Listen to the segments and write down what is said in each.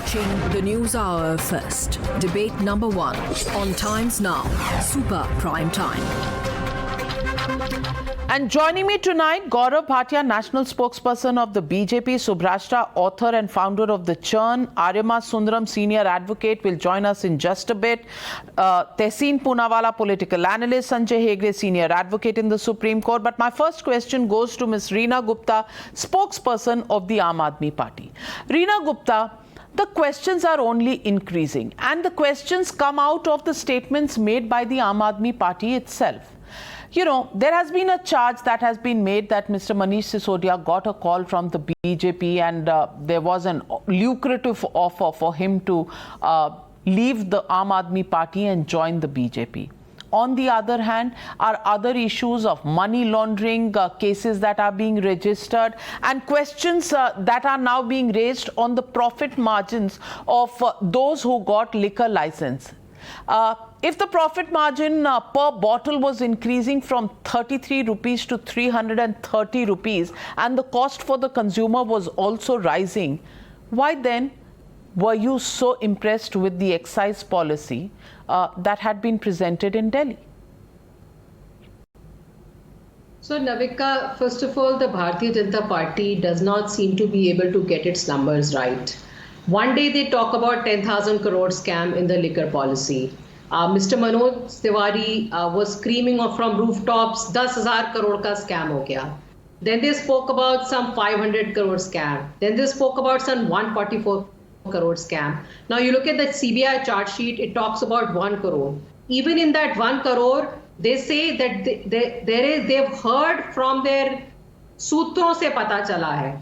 watching the News Hour First. Debate number 1 on Times Now, Super Prime Time. And joining me tonight, Gaurav Bhatia, national spokesperson of the BJP, Subhrashta, author and founder of The Churn, Aryama Sundaram, senior advocate, will join us in just a bit. Tehseen Poonawala, political analyst, Sanjay Hegde, senior advocate in the Supreme Court. But my first question goes to Ms. Reena Gupta, spokesperson of the Aam Aadmi Party. Reena Gupta, the questions are only increasing, and the questions come out of the statements made by the Aam Aadmi Party itself. You know, there has been a charge that has been made that Mr. Manish Sisodia got a call from the BJP and there was an lucrative offer for him to leave the Aam Aadmi Party and join the BJP. On the other hand, are other issues of money laundering, cases that are being registered, and questions that are now being raised on the profit margins of those who got liquor license. If the profit margin per bottle was increasing from 33 rupees to 330 rupees and the cost for the consumer was also rising, why then were you so impressed with the excise policy that had been presented in Delhi? So Navika, first of all, the Bharatiya Janata Party does not seem to be able to get its numbers right. One day they talk about 10,000 crore scam in the liquor policy. Mr. Manoj Tiwari was screaming from rooftops, 10,000 crore ka scam ho gaya. Then they spoke about some 500 crore scam. Then they spoke about some 144 crore scam. Now you look at the CBI chart sheet, it talks about 1 crore. Even in that 1 crore, they say that they've heard from their sutron se pata chala hai.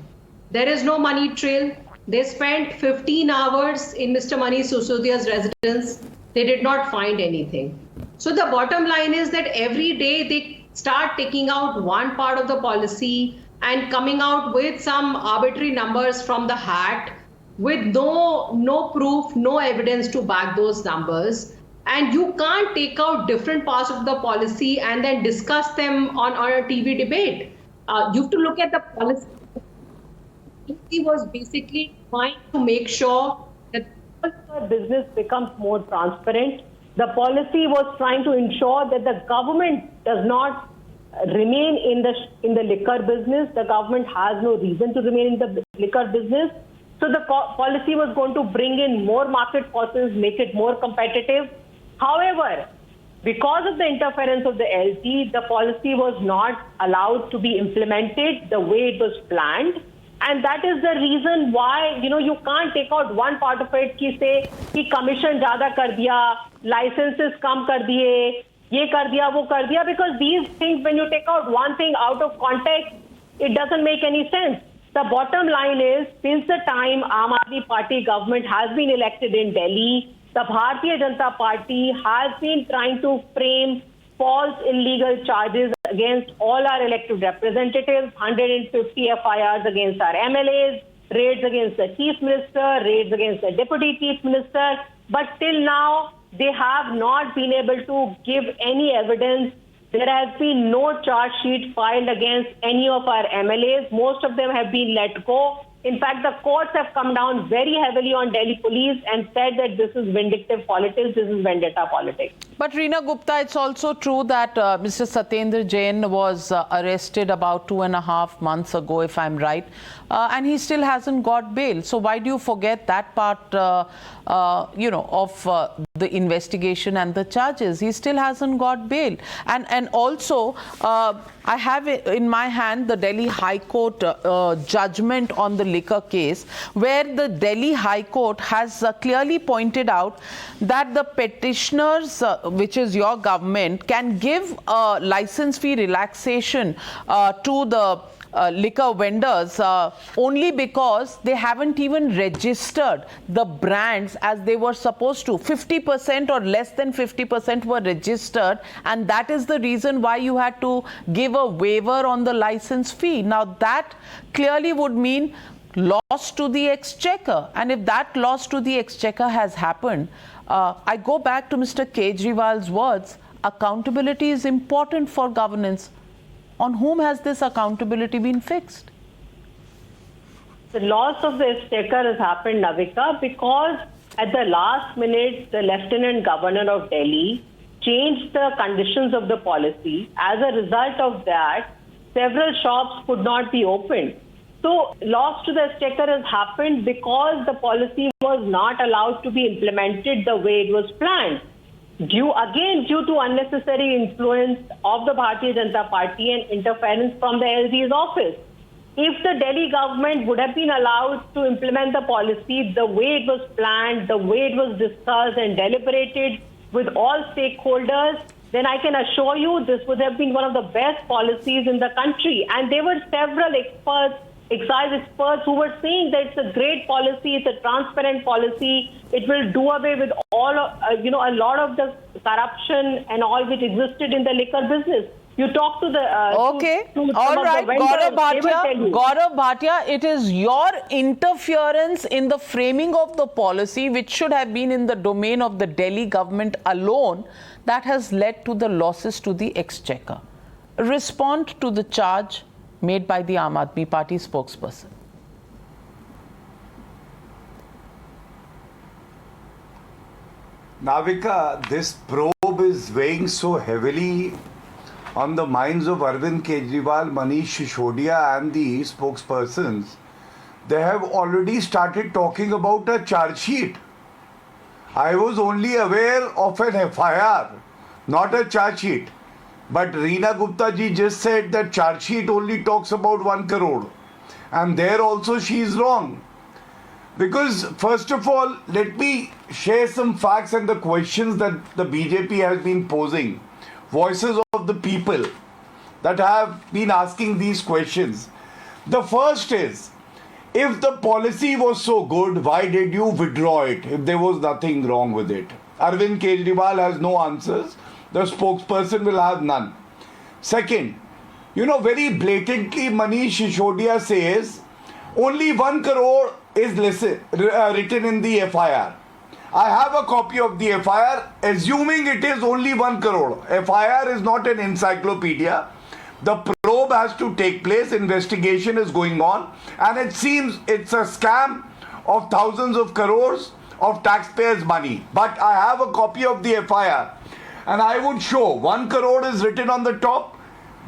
There is no money trail. They spent 15 hours in Mr. Manish Sisodia's residence. They did not find anything. So the bottom line is that every day they start taking out one part of the policy and coming out with some arbitrary numbers from the hat with no proof, no evidence to back those numbers. And you can't take out different parts of the policy and then discuss them on a TV debate. You have to look at the policy. He was basically trying to make sure that business becomes more transparent. The policy was trying to ensure that the government does not remain in the liquor business. The government has no reason to remain in the liquor business. So the policy was going to bring in more market forces, make it more competitive. However, because of the interference of the LT, the policy was not allowed to be implemented the way it was planned. And that is the reason why, you can't take out one part of it ki say ki commission zyada kar diya, licenses kam kar diye, ye kar diya, wo kar diya, because these things, when you take out one thing out of context, it doesn't make any sense. The bottom line is, since the time Aam Aadmi Party government has been elected in Delhi, the Bharatiya Janata Party has been trying to frame false illegal charges against all our elected representatives, 150 FIRs against our MLAs, raids against the Chief Minister, raids against the Deputy Chief Minister. But till now, they have not been able to give any evidence. There has been no charge sheet filed against any of our MLAs. Most of them have been let go. In fact, the courts have come down very heavily on Delhi police and said that this is vindictive politics, this is vendetta politics. But Reena Gupta, it's also true that Mr. Satyendra Jain was arrested about 2.5 months ago, if I'm right, and he still hasn't got bail. So why do you forget that part, of the investigation and the charges? He still hasn't got bail. And also, I have in my hand the Delhi High Court judgment on the liquor case, where the Delhi High Court has clearly pointed out that the petitioners, which is your government, can give a license fee relaxation to the liquor vendors only because they haven't even registered the brands as they were supposed to. 50% or less than 50% were registered, and that is the reason why you had to give a waiver on the license fee. Now that clearly would mean loss to the exchequer, and if that loss to the exchequer has happened, I go back to Mr. Kejriwal's words, accountability is important for governance. On whom has this accountability been fixed? the loss of the exchequer has happened, Navika, because at the last minute, the Lieutenant Governor of Delhi changed the conditions of the policy. As a result of that, several shops could not be opened. So loss to the exchequer has happened because the policy was not allowed to be implemented the way it was planned. Due to unnecessary influence of the Bharatiya Janata Party and interference from the LG's office. If the Delhi government would have been allowed to implement the policy the way it was planned, the way it was discussed and deliberated with all stakeholders, then I can assure you this would have been one of the best policies in the country. And there were several experts, excise experts, who were saying that it's a great policy, it's a transparent policy, it will do away with all, a lot of the corruption and all which existed in the liquor business. You talk to the all right, Gaurav Bhatia, it is your interference in the framing of the policy, which should have been in the domain of the Delhi government alone, that has led to the losses to the exchequer. Respond to the charge made by the Aam Aadmi Party spokesperson. Navika, this probe is weighing so heavily on the minds of Arvind Kejriwal, Manish Sisodia and the spokespersons. They have already started talking about a charge sheet. I was only aware of an FIR, not a charge sheet. But Reena Gupta ji just said that charge sheet only talks about 1 crore. And there also she is wrong. Because first of all, let me share some facts and the questions that the BJP has been posing. Voices of the people that have been asking these questions. The first is, if the policy was so good, why did you withdraw it if there was nothing wrong with it? Arvind Kejriwal has no answers. The spokesperson will have none. Second, very blatantly Manish Sisodia says only 1 crore is written in the FIR. I have a copy of the FIR, assuming it is only 1 crore. FIR is not an encyclopedia. The probe has to take place, investigation is going on, and it seems it's a scam of thousands of crores of taxpayers' money. But I have a copy of the FIR, and I would show 1 crore is written on the top.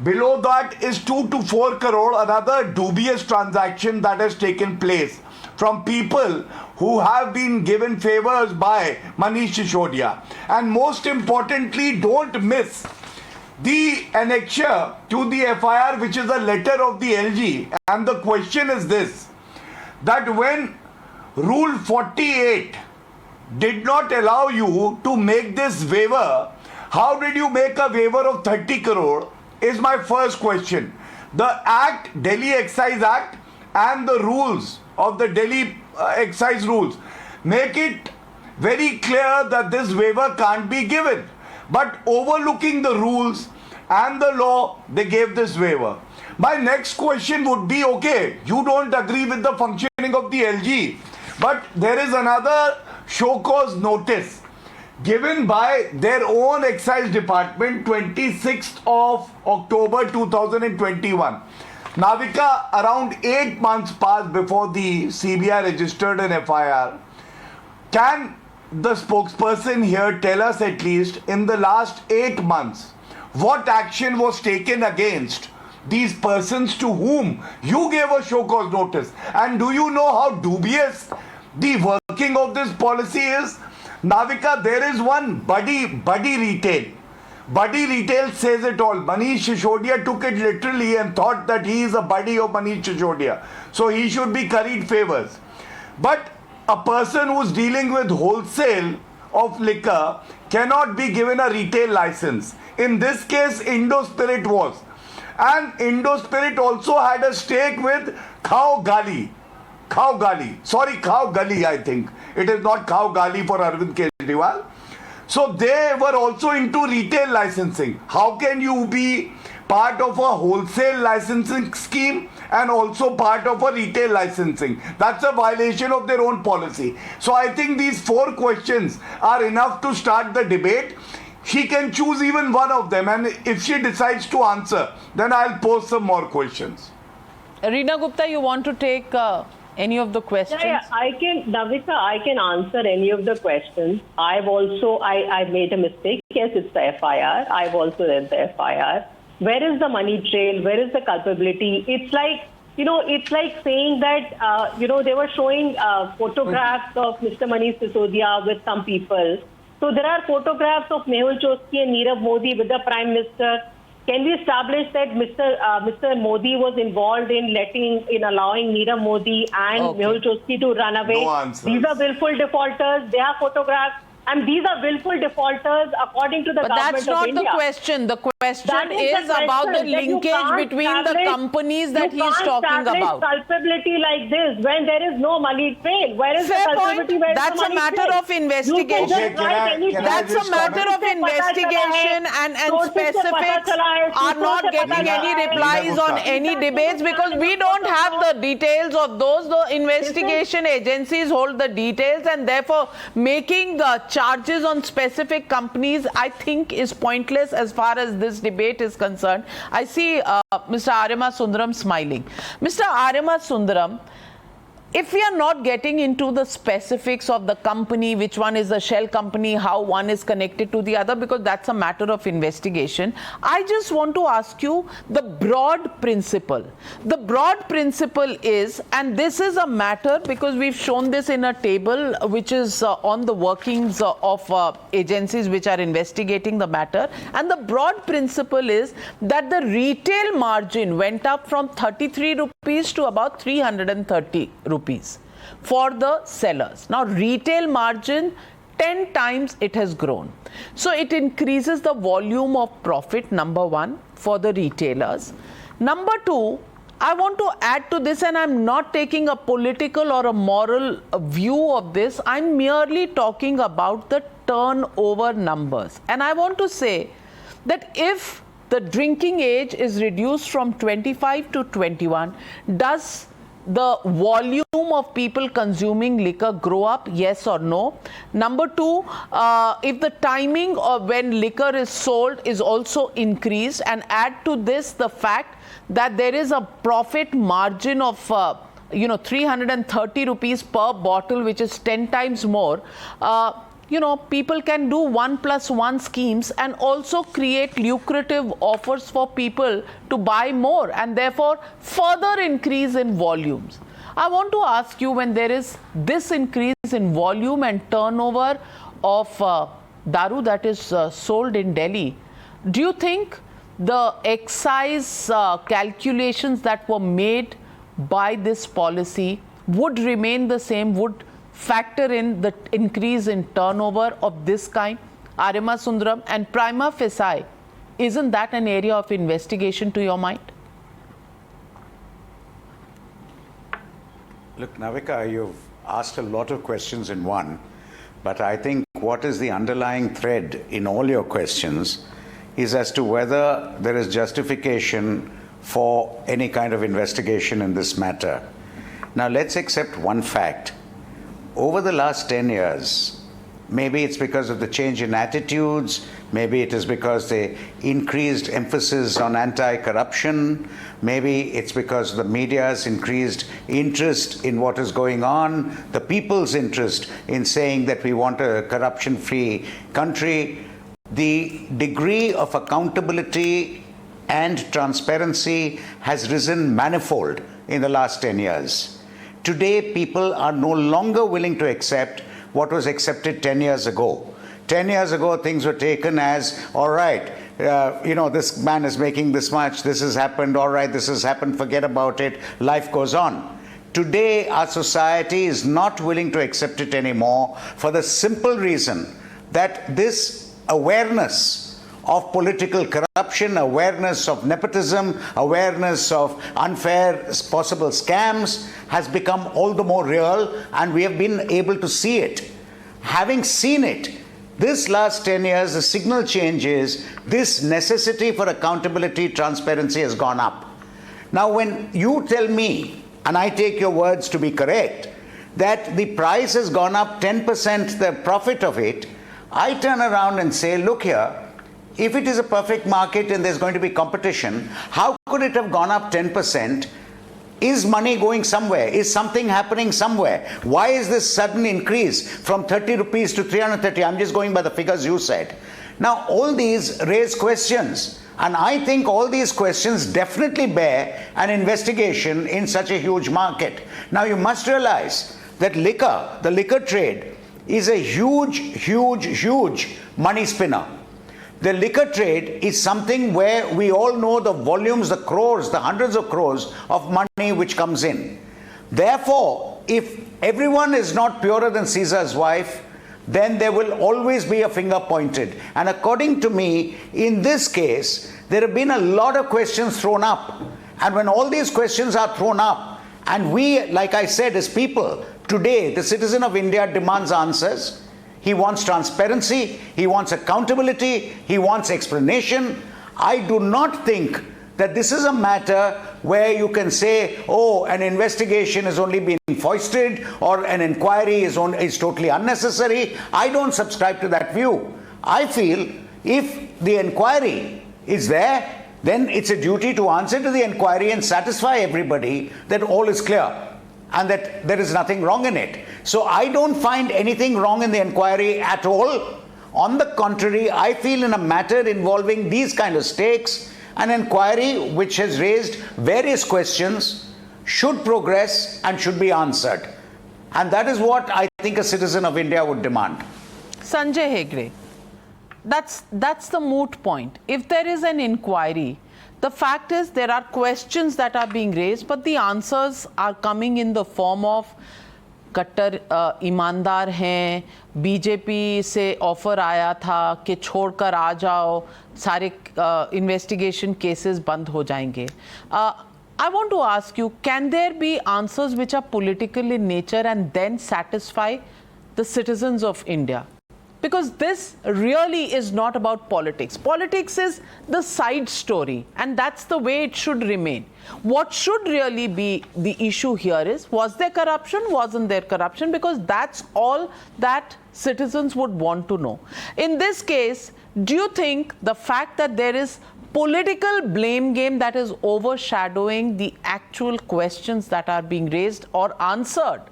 Below that is 2 to 4 crore, another dubious transaction that has taken place from people who have been given favors by Manish Sisodia. And most importantly, don't miss the annexure to the FIR, which is a letter of the LG. And the question is this, that when Rule 48 did not allow you to make this waiver, how did you make a waiver of 30 crore is my first question. The Act, Delhi Excise Act, and the rules of the Delhi excise rules make it very clear that this waiver can't be given. But overlooking the rules and the law, they gave this waiver. My next question would be, okay, you don't agree with the functioning of the LG, but there is another show cause notice given by their own excise department, 26th of October 2021. Navika, around 8 months passed before the CBI registered an FIR. Can the spokesperson here tell us at least in the last 8 months what action was taken against these persons to whom you gave a show cause notice? And do you know how dubious the working of this policy is? Navika, there is one buddy retail. Buddy retail says it all. Manish Sisodia took it literally and thought that he is a buddy of Manish Sisodia. So he should be curried favors. But a person who's dealing with wholesale of liquor cannot be given a retail license. In this case, Indo Spirit was. And Indo Spirit also had a stake with Khao Gali, I think. It is not Khao Gali for Arvind Kejriwal. So they were also into retail licensing. How can you be part of a wholesale licensing scheme and also part of a retail licensing? That's a violation of their own policy. So I think these 4 questions are enough to start the debate. She can choose even one of them, and if she decides to answer, then I'll pose some more questions. Reena Gupta, you want to take any of the questions? Navika, I can answer any of the questions. I made a mistake. Yes, it's the FIR. I've also read the FIR. Where is the money trail? Where is the culpability? It's like, it's like saying that, they were showing photographs of Mr. Manish Sisodia with some people. So there are photographs of Mehul Choksi and Nirav Modi with the Prime Minister. Can we establish that Mr. Modi was involved in allowing Nirav Modi and Mehul Choksi to run away? No answers. These are willful defaulters. They are photographs. And these are willful defaulters according to the government of India. But that's not the question. The question is about the linkage between the companies that he's talking about. You can't establish culpability like this when there is no money trail. Where is the culpability? Where is the money trail? That's a matter of investigation. That's a matter of investigation, and specifics are not getting any replies on any debates because we don't have the details of those. The investigation agencies hold the details, and therefore making the charges on specific companies, I think, is pointless as far as this debate is concerned. I see Mr. Arima Sundaram smiling. Mr. Arima Sundaram, if we are not getting into the specifics of the company, which one is a shell company, how one is connected to the other, because that's a matter of investigation, I just want to ask you the broad principle. The broad principle is, and this is a matter because we've shown this in a table which is on the workings of agencies which are investigating the matter, and the broad principle is that the retail margin went up from 33 rupees to about 330 rupees for the sellers. Now, retail margin 10 times it has grown. So it increases the volume of profit, number one, for the retailers. Number two, I want to add to this, and I'm not taking a political or a moral view of this. I'm merely talking about the turnover numbers. And I want to say that if the drinking age is reduced from 25 to 21, does the volume of people consuming liquor grow up? Yes or no? Number two, if the timing of when liquor is sold is also increased, and add to this the fact that there is a profit margin of 330 rupees per bottle, which is 10 times more, people can do 1+1 schemes and also create lucrative offers for people to buy more and therefore further increase in volumes. I want to ask you, when there is this increase in volume and turnover of daru that is sold in Delhi, do you think the excise calculations that were made by this policy would remain the same, would factor in the increase in turnover of this kind? Arima Sundaram, and prima facie, isn't that an area of investigation to your mind? Look, Navika, you've asked a lot of questions in one, but I think what is the underlying thread in all your questions is as to whether there is justification for any kind of investigation in this matter. Now, let's accept one fact. Over the last 10 years, maybe it's because of the change in attitudes, maybe it is because the increased emphasis on anti-corruption, maybe it's because the media's increased interest in what is going on, the people's interest in saying that we want a corruption-free country. The degree of accountability and transparency has risen manifold in the last 10 years. Today, people are no longer willing to accept what was accepted 10 years ago. 10 years ago, things were taken as, all right, this man is making this much, this has happened, all right, this has happened, forget about it, life goes on. Today, our society is not willing to accept it anymore for the simple reason that this awareness of political corruption, awareness of nepotism, awareness of unfair possible scams has become all the more real, and we have been able to see it. Having seen it, this last 10 years, the signal change is this necessity for accountability, transparency has gone up. Now, when you tell me, and I take your words to be correct, that the price has gone up 10%, the profit of it, I turn around and say, look here, if it is a perfect market and there's going to be competition, how could it have gone up 10% Is money going somewhere? Is something happening somewhere? Why is this sudden increase from 30 rupees to 330? I'm just going by the figures you said. Now, all these raise questions. And I think all these questions definitely bear an investigation in such a huge market. Now, you must realize that liquor, the liquor trade, is a huge money spinner. The liquor trade is something where we all know the volumes, the crores, the hundreds of crores of money which comes in. Therefore, if everyone is not purer than Caesar's wife, then there will always be a finger pointed. And according to me, in this case, there have been a lot of questions thrown up. And when all these questions are thrown up, and we, like I said, as people, today, the citizen of India demands answers. He wants transparency, he wants accountability, he wants explanation. I do not think that this is a matter where you can say, oh, an investigation is only being foisted or an inquiry is totally unnecessary. I don't subscribe to that view. I feel if the inquiry is there, then it's a duty to answer to the inquiry and satisfy everybody that all is clear and that there is nothing wrong in it. So I don't find anything wrong in the inquiry at all. On the contrary, I feel in a matter involving these kind of stakes, an inquiry which has raised various questions should progress and should be answered. And that is what I think a citizen of India would demand. Sanjay Hegde, that's the moot point. If there is an inquiry, the fact is there are questions that are being raised, but the answers are coming in the form of कट्टर ईमानदार हैं, BJP से offer आया था कि छोड़कर आ जाओ, सारे इन्वेस्टिगेशन केसेस बंद हो जाएंगे. I want to ask you, can there be answers which are political in nature and then satisfy the citizens of India? Because this really is not about politics. Politics is the side story, and that's the way it should remain. What should really be the issue here is, was there corruption, wasn't there corruption? Because that's all that citizens would want to know. In this case, do you think the fact that there is political blame game that is overshadowing the actual questions that are being raised or answered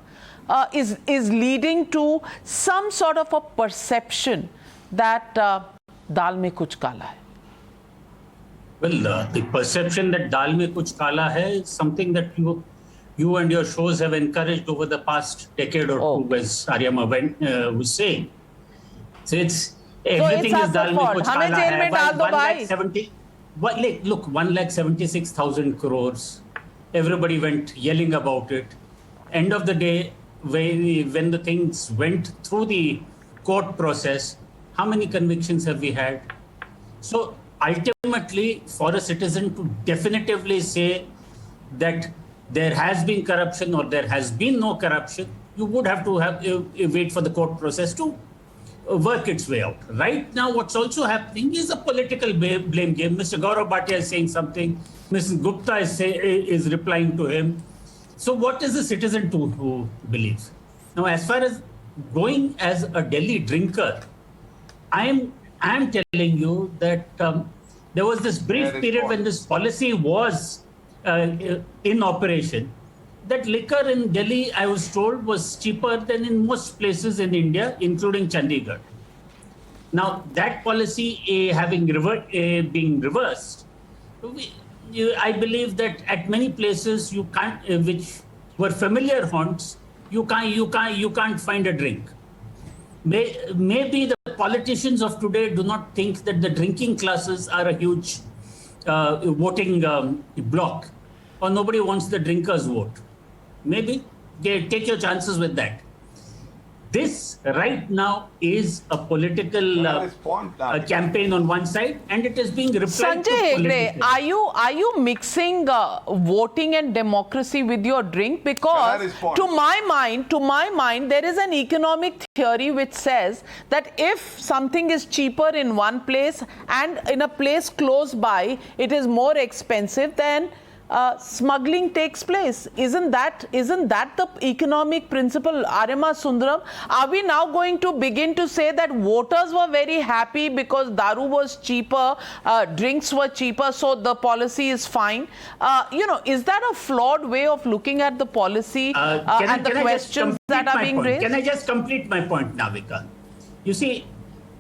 is leading to some sort of a perception that dal mein kuch kala hai? Well, the perception that dal mein kuch kala hai is something that you and your shows have encouraged over the past decade or two, as Aryama was saying. So it's everything is dal mein kuch kala hai. Look, 1,76,000 crores. Everybody went yelling about it. End of the day, when the things went through the court process, how many convictions have we had? So ultimately, for a citizen to definitively say that there has been corruption or there has been no corruption, you would have to wait for the court process to work its way out. Right now, what's also happening is a political blame game. Mr. Gaurav Bhatia is saying something, Mrs. Gupta is replying to him. So what is the citizen to believe? Now, as far as going as a Delhi drinker, I am telling you that there was this brief period when this policy was in operation, that liquor in Delhi, I was told, was cheaper than in most places in India, including Chandigarh. Now, that policy having being reversed, I believe that at many places you can't, which were familiar haunts, you can't find a drink. Maybe the politicians of today do not think that the drinking classes are a huge voting bloc, or nobody wants the drinkers' vote. Maybe take your chances with that. This right now is a political campaign on one side, and it is being replied to politically. Sanjay, are you mixing voting and democracy with your drink? Because to my mind, there is an economic theory which says that if something is cheaper in one place and in a place close by, it is more expensive, then smuggling takes place. Isn't that the economic principle, Arima Sundaram? Are we now going to begin to say that voters were very happy because daru was cheaper, drinks were cheaper, so the policy is fine? Is that a flawed way of looking at the policy and the questions that are being raised? Can I just complete my point, Navika? You see,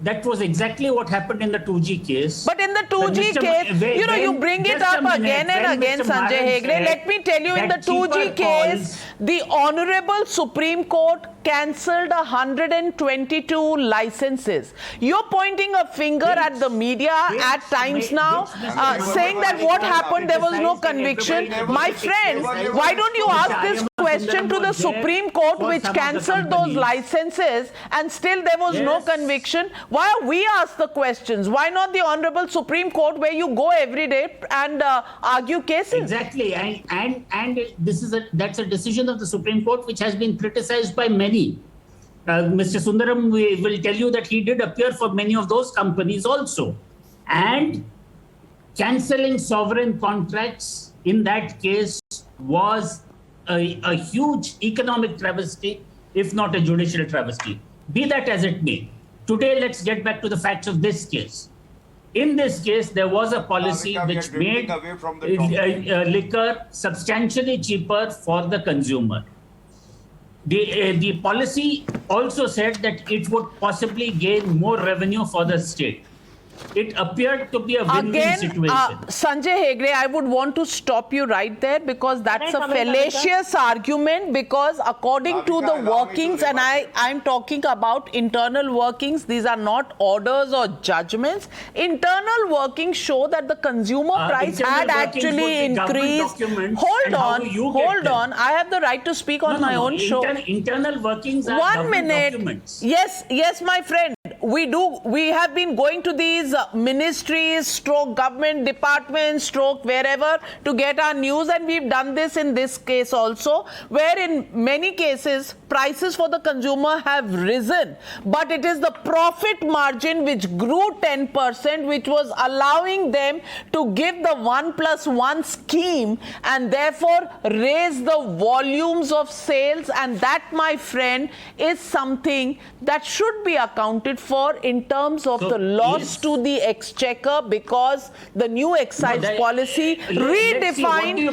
that was exactly what happened in the 2G case. But in the 2G case, you bring it up again and again, Sanjay Hegde. Let me tell you, in the 2G case, the Honorable Supreme Court cancelled 122 licenses. You're pointing a finger at the media at times now, saying that what happened, there was no conviction. My friend, why don't you ask this question to the Supreme Court, which cancelled those licenses, and still there was no conviction? Why are we asked the questions? Why not the Honorable Supreme Court, where you go every day and argue cases? Exactly, and that's a decision of the Supreme Court which has been criticized by many. Mr. Sundaram will tell you that he did appear for many of those companies also. And cancelling sovereign contracts in that case was a huge economic travesty, if not a judicial travesty. Be that as it may. Today, let's get back to the facts of this case. In this case, there was a policy which made liquor substantially cheaper for the consumer. The policy also said that it would possibly gain more revenue for the state. It appeared to be a win-win situation. Sanjay Hegde, I would want to stop you right there, because that's a fallacious argument, because according to the workings, and I'm talking about internal workings, these are not orders or judgments. Internal workings show that the consumer price had actually increased. Hold on. I have the right to speak on my own show. Internal workings are 1 minute. documents. Yes, my friend. We have been going to these ministries, stroke government departments, stroke wherever to get our news, and we've done this in this case also, where in many cases prices for the consumer have risen, but it is the profit margin which grew 10%, which was allowing them to give the 1+1 scheme and therefore raise the volumes of sales. And that, my friend, is something that should be accounted for in terms of the loss to the exchequer, because the new excise policy redefined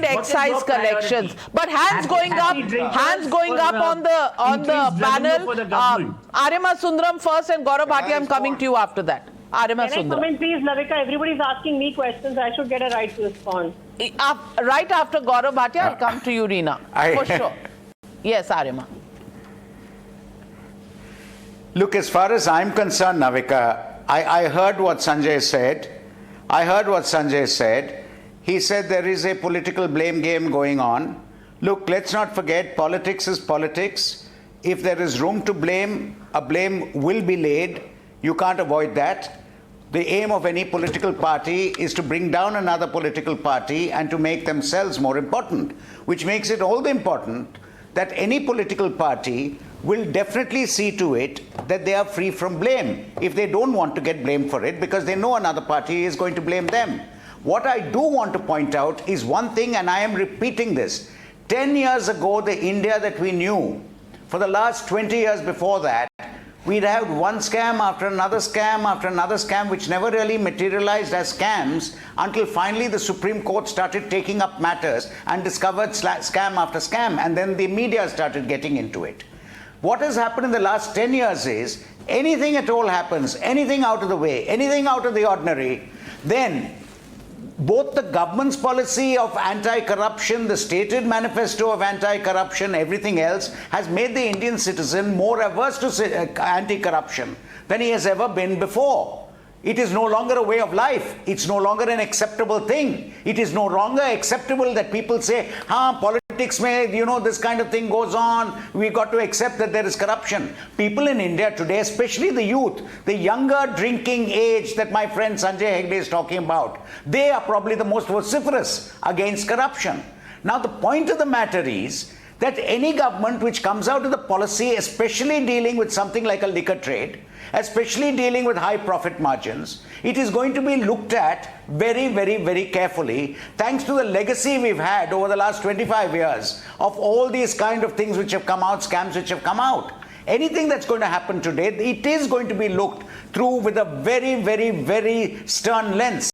excise collections. But hands going up on the panel. Arima Sundaram first, and Gaurav Bhatia, I'm coming to you after that. Arima Sundaram. Can I comment, please, Navika? Everybody's asking me questions. I should get a right to respond. Right after Gaurav Bhatia, I'll come to you, Reena. For sure. Yes, Arima. Look, as far as I'm concerned, Navika, I heard what Sanjay said. He said there is a political blame game going on. Look, let's not forget, politics is politics. If there is room to blame, a blame will be laid. You can't avoid that. The aim of any political party is to bring down another political party and to make themselves more important, which makes it all the important that any political party will definitely see to it that they are free from blame if they don't want to get blamed for it, because they know another party is going to blame them. What I do want to point out is one thing, and I am repeating this. 10 years ago, the India that we knew, for the last 20 years before that, we'd had one scam after another scam, which never really materialized as scams until finally the Supreme Court started taking up matters and discovered scam after scam, and then the media started getting into it. What has happened in the last 10 years is, anything at all happens, anything out of the way, anything out of the ordinary, then both the government's policy of anti-corruption, the stated manifesto of anti-corruption, everything else has made the Indian citizen more averse to anti-corruption than he has ever been before. It is no longer a way of life. It's no longer an acceptable thing. It is no longer acceptable that people say, politics may, this kind of thing goes on. We've got to accept that there is corruption. People in India today, especially the youth, the younger drinking age that my friend Sanjay Hegde is talking about, they are probably the most vociferous against corruption. Now, the point of the matter is that any government which comes out with a policy, especially dealing with something like a liquor trade, especially dealing with high profit margins, it is going to be looked at very, very, very carefully, thanks to the legacy we've had over the last 25 years of all these kind of things which have come out, scams which have come out. Anything that's going to happen today, it is going to be looked through with a very, very, very stern lens.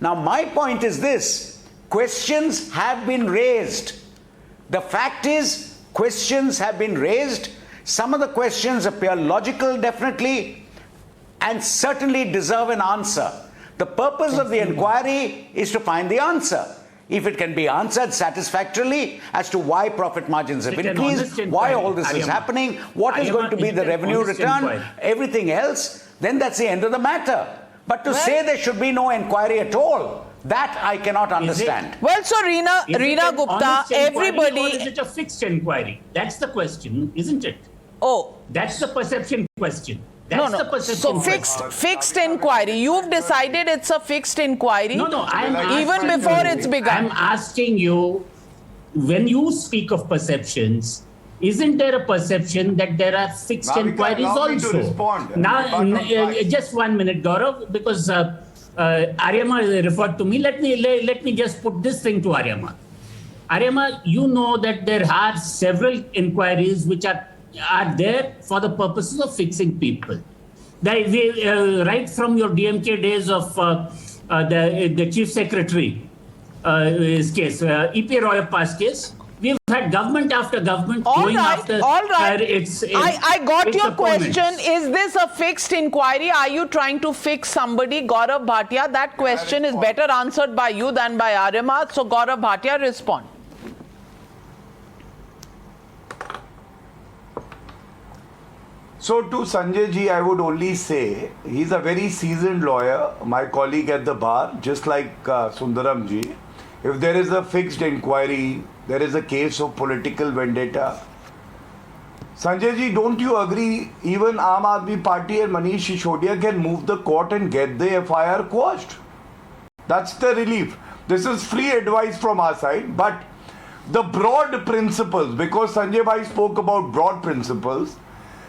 Now, my point is this: questions have been raised. The fact is, questions have been raised. Some of the questions appear logical, definitely, and certainly deserve an answer. The purpose of the inquiry is to find the answer. If it can be answered satisfactorily as to why profit margins have increased, why all this is happening, what is going to be the revenue return, everything else, then that's the end of the matter. But to say there should be no inquiry at all, that I cannot understand. Well, so Reena Gupta, everybody... Or is it a fixed inquiry? That's the question, isn't it? Oh. That's the perception question. That's the perception so fixed inquiry. You've decided it's a fixed inquiry. No, even before it's begun. I'm asking you, when you speak of perceptions, isn't there a perception that there are fixed inquiries also? Now, just 1 minute, Gaurav, because Aryama referred to me. Let me just put this thing to Aryama. Aryama, you know that there are several inquiries which are there for the purposes of fixing people. Right from your DMK days of the Chief Secretary case, EP Royappa's case, we've had government after government after its I got your opponents. question. Is this a fixed inquiry? Are you trying to fix somebody? Gaurav Bhatia, that question is better answered by you than by Aryama. So Gaurav Bhatia, respond. So to Sanjay ji, I would only say, he's a very seasoned lawyer, my colleague at the bar, just like Sundaram ji. If there is a fixed inquiry, there is a case of political vendetta. Sanjay ji, don't you agree, even Aam Aadmi Party and Manish Sisodia can move the court and get the FIR quashed? That's the relief. This is free advice from our side, but the broad principles, because Sanjay bhai spoke about broad principles,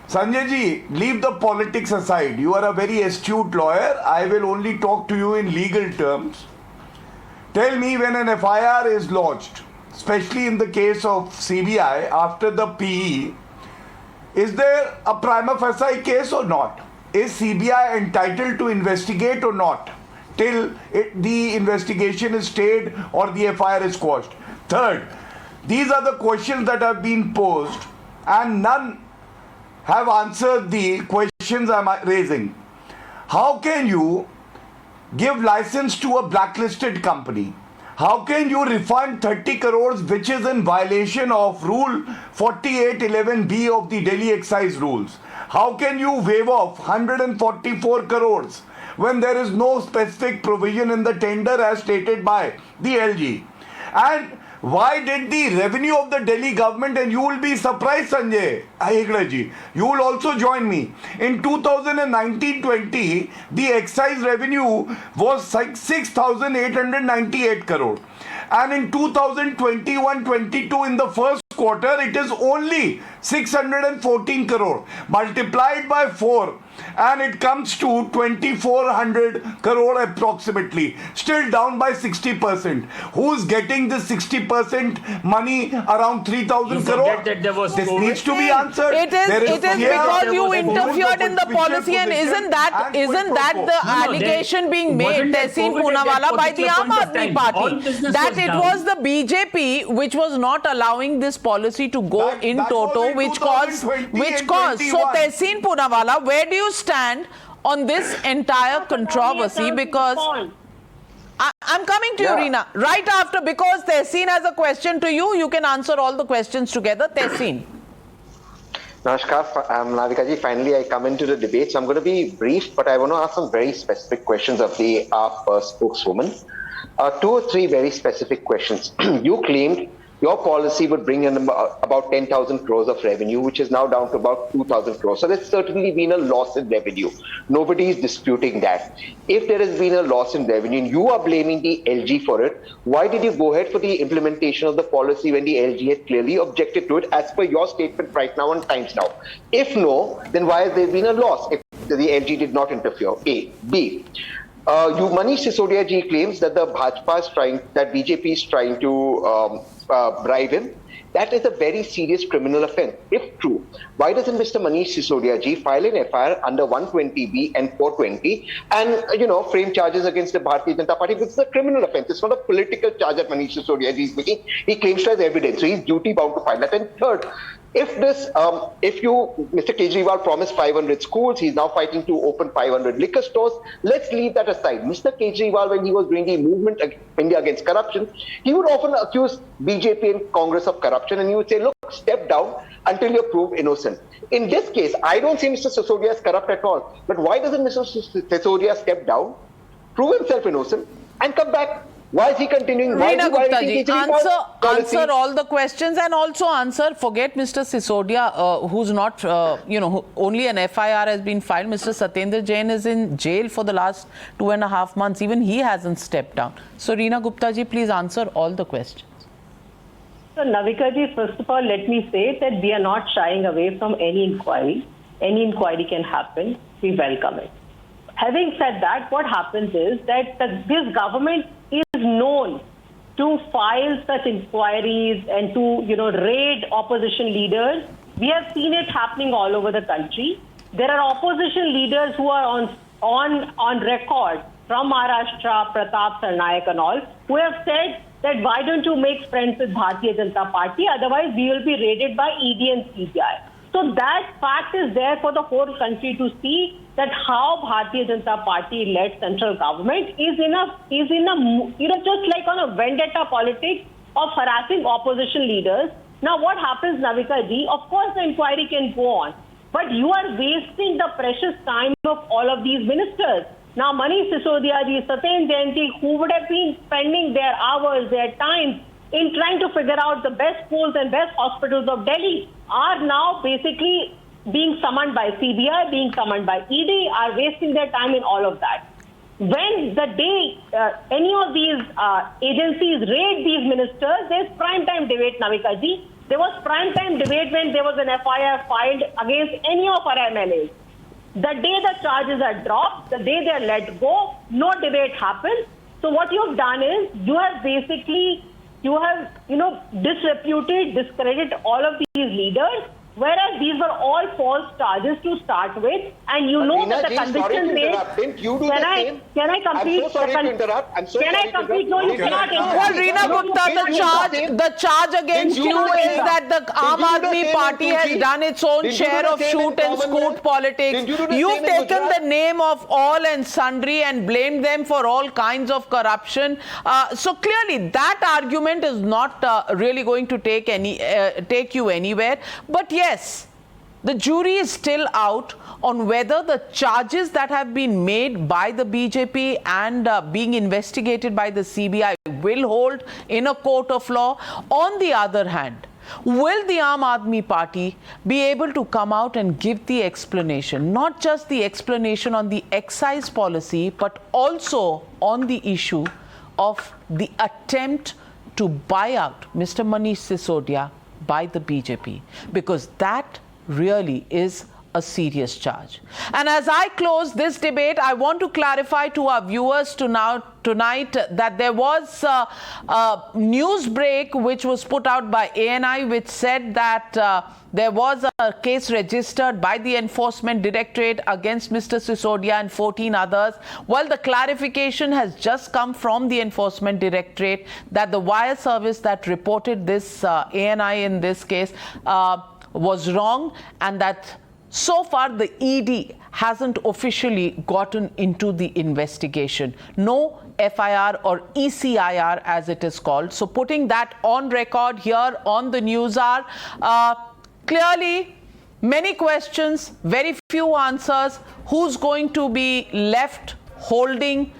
Sanjay ji, leave the politics aside. You are a very astute lawyer. I will only talk to you in legal terms. Tell me, when an FIR is lodged, especially in the case of CBI after the PE, is there a prima facie case or not? Is CBI entitled to investigate or not till the investigation is stayed or the FIR is quashed? Third, these are the questions that have been posed and none have answered the questions I'm raising. How can you give license to a blacklisted company? How can you refund 30 crores which is in violation of Rule 4811B of the Delhi Excise Rules? How can you waive off 144 crores when there is no specific provision in the tender as stated by the LG? And why did the revenue of the Delhi government, and you will be surprised, Sanjay Ahegla, you will also join me, in 2019-20, the excise revenue was 6,898 crore. And in 2021-22, in the first quarter, it is only 614 crore. Multiplied by 4, and it comes to 2,400 crore approximately. Still down by 60%. Who's getting this 60% money, around 3,000 crore? This needs to be answered. It is because you interfered in the policy, and isn't that the allegation being made, Tehseen Poonawala, by the Aam Aadmi Party, that it was the BJP which was not allowing this policy to go in toto, which caused. So Tehseen Poonawala, where do you stand on this entire controversy? Because I'm coming to you, Reena, right after, because Tehseen has a question to you. You can answer all the questions together. Tehseen. Namaskar, Navika ji. Finally, I come into the debate. So I'm going to be brief, but I want to ask some very specific questions of the AAP spokeswoman. 2 or 3 very specific questions. You claimed your policy would bring in about 10,000 crores of revenue, which is now down to about 2,000 crores. So there's certainly been a loss in revenue. Nobody is disputing that. If there has been a loss in revenue and you are blaming the LG for it, why did you go ahead for the implementation of the policy when the LG had clearly objected to it as per your statement right now on Times Now? If no, then why has there been a loss if the LG did not interfere? A. B. Manish Sisodia ji claims that BJP is trying to bribe him. That is a very serious criminal offence. If true, why doesn't Mr. Manish Sisodia ji file an FIR under 120B and 420 and, frame charges against the Bharatiya Janata Party? This is a criminal offence. It's not a political charge that Manish Sisodia ji is making. He claims it as evidence. So he's duty bound to file that. And third, Mr. Kejriwal promised 500 schools, he's now fighting to open 500 liquor stores. Let's leave that aside. Mr. Kejriwal, when he was doing the movement India against corruption, he would often accuse BJP and Congress of corruption, and he would say, look, step down until you're proved innocent. In this case, I don't see Mr. Sisodia as corrupt at all. But why doesn't Mr. Sisodia step down, prove himself innocent, and come back? Why is he continuing? Reena Gupta ji, answer all the questions and also answer, forget Mr. Sisodia, who's not, only an FIR has been filed. Mr. Satyendra Jain is in jail for the last 2.5 months. Even he hasn't stepped down. So, Reena Gupta ji, please answer all the questions. So, Navika ji, first of all, let me say that we are not shying away from any inquiry. Any inquiry can happen. We welcome it. Having said that, what happens is that this government is known to file such inquiries and to, raid opposition leaders. We have seen it happening all over the country. There are opposition leaders who are on record from Maharashtra, Pratap Sarnaik and all, who have said that why don't you make friends with Bharatiya Janata Party, otherwise we will be raided by ED and CBI. So that fact is there for the whole country to see that how Bharatiya Janata Party-led central government is in a just like on a vendetta politics of harassing opposition leaders. Now what happens, Navika ji? Of course the inquiry can go on, but you are wasting the precious time of all of these ministers. Now Manish Sisodia ji, Satyendra Jain ji, who would have been spending their hours, their time in trying to figure out the best schools and best hospitals of Delhi, are now basically being summoned by CBI, being summoned by ED, are wasting their time in all of that. When the day any of these agencies raid these ministers, there's prime time debate, Navika ji. There was prime time debate when there was an FIR filed against any of our MLAs. The day the charges are dropped, the day they are let go, no debate happens. So what you have done is you have basically disreputed, discredited all of these leaders, whereas these were all false charges to start with, and that the conviction rate. Can I complete? I'm so sorry to interrupt. Can I complete? No, you cannot interrupt. Well, Reena Gupta, the charge against you is that the Aam Aadmi Party has done its own share of shoot and scoot politics. You've taken the name of all and sundry and blamed them for all kinds of corruption. So clearly, that argument is not really going to take you anywhere. But yes, the jury is still out on whether the charges that have been made by the BJP and being investigated by the CBI will hold in a court of law. On the other hand, will the Aam Aadmi Party be able to come out and give the explanation, not just the explanation on the excise policy, but also on the issue of the attempt to buy out Mr. Manish Sisodia by the BJP, because that really is a serious charge. And as I close this debate, I want to clarify to our viewers tonight that there was a news break which was put out by ANI, which said that there was a case registered by the Enforcement Directorate against Mr. Sisodia and 14 others. Well, the clarification has just come from the Enforcement Directorate that the wire service that reported this ANI in this case was wrong, and that so far the ED hasn't officially gotten into the investigation. No FIR or ECIR as it is called. So putting that on record here on the NewsHour, clearly many questions, very few answers. Who's going to be left holding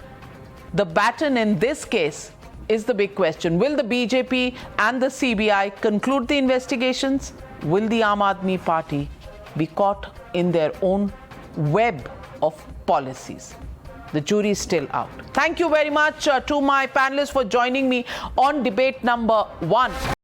the baton in this case is the big question. Will the BJP and the CBI conclude the investigations? Will the Aam Aadmi Party be caught in their own web of policies? The jury is still out. Thank you very much to my panelists for joining me on debate number 1.